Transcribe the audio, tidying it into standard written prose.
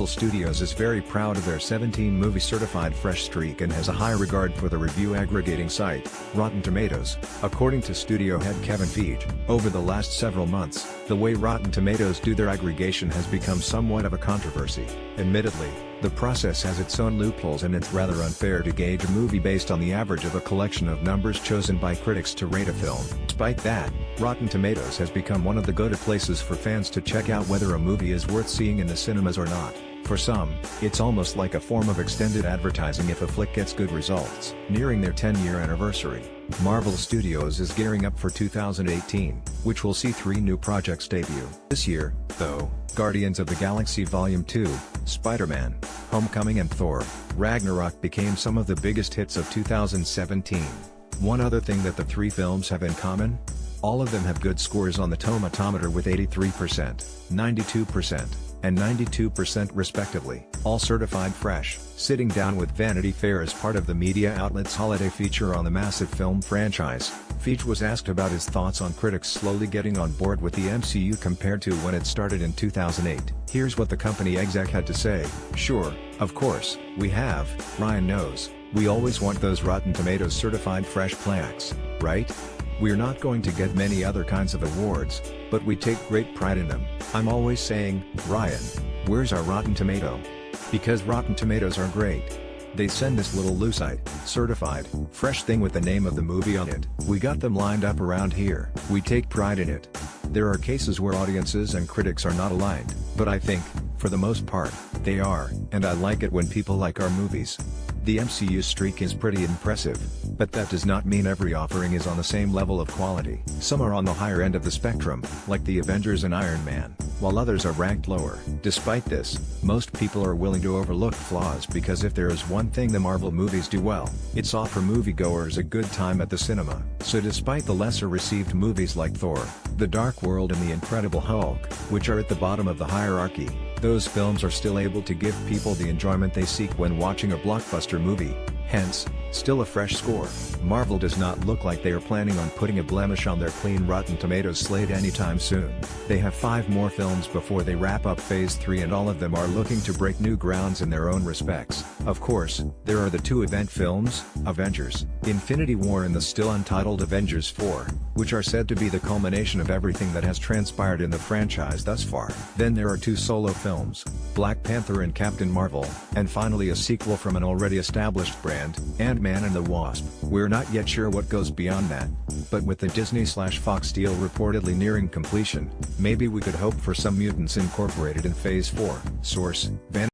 Marvel Studios is very proud of their 17-movie certified fresh streak and has a high regard for the review aggregating site, Rotten Tomatoes. According to studio head Kevin Feige, over the last several months, the way Rotten Tomatoes do their aggregation has become somewhat of a controversy. Admittedly, the process has its own loopholes and it's rather unfair to gauge a movie based on the average of a collection of numbers chosen by critics to rate a film. Despite that, Rotten Tomatoes has become one of the go-to places for fans to check out whether a movie is worth seeing in the cinemas or not. For some, it's almost like a form of extended advertising if a flick gets good results. Nearing their 10-year anniversary, Marvel Studios is gearing up for 2018, which will see 3 new projects debut. This year, though, Guardians of the Galaxy Volume 2, Spider-Man: Homecoming and Thor: Ragnarok became some of the biggest hits of 2017. One other thing that the 3 films have in common? All of them have good scores on the Tomatometer with 83%, 92%, and 92% respectively, all certified fresh. Sitting down with Vanity Fair as part of the media outlet's holiday feature on the massive film franchise, Feige was asked about his thoughts on critics slowly getting on board with the MCU compared to when it started in 2008. Here's what the company exec had to say: "Sure, of course, we have, Ryan knows, we always want those Rotten Tomatoes certified fresh plaques, right? We're not going to get many other kinds of awards, but we take great pride in them. I'm always saying, Ryan, where's our Rotten Tomato? Because Rotten Tomatoes are great. They send this little lucite, certified, fresh thing with the name of the movie on it. We got them lined up around here. We take pride in it. There are cases where audiences and critics are not aligned, but I think, for the most part, they are, and I like it when people like our movies." The MCU streak is pretty impressive, but that does not mean every offering is on the same level of quality. Some are on the higher end of the spectrum, like the Avengers and Iron Man, while others are ranked lower. Despite this, most people are willing to overlook flaws because if there is one thing the Marvel movies do well, it's offer moviegoers a good time at the cinema. So despite the lesser received movies like Thor, The Dark World and The Incredible Hulk, which are at the bottom of the hierarchy, those films are still able to give people the enjoyment they seek when watching a blockbuster movie. Hence, still a fresh score. Marvel does not look like they are planning on putting a blemish on their clean Rotten Tomatoes slate anytime soon. They have 5 more films before they wrap up Phase 3 and all of them are looking to break new grounds in their own respects. Of course, there are the 2 event films, Avengers: Infinity War and the still untitled Avengers 4, which are said to be the culmination of everything that has transpired in the franchise thus far. Then there are 2 solo films, Black Panther and Captain Marvel, and finally a sequel from an already established brand, Ant-Man and the Wasp. We're not yet sure what goes beyond that, but with the Disney/Fox deal reportedly nearing completion, maybe we could hope for some Mutants Incorporated in Phase 4. Source: Vanity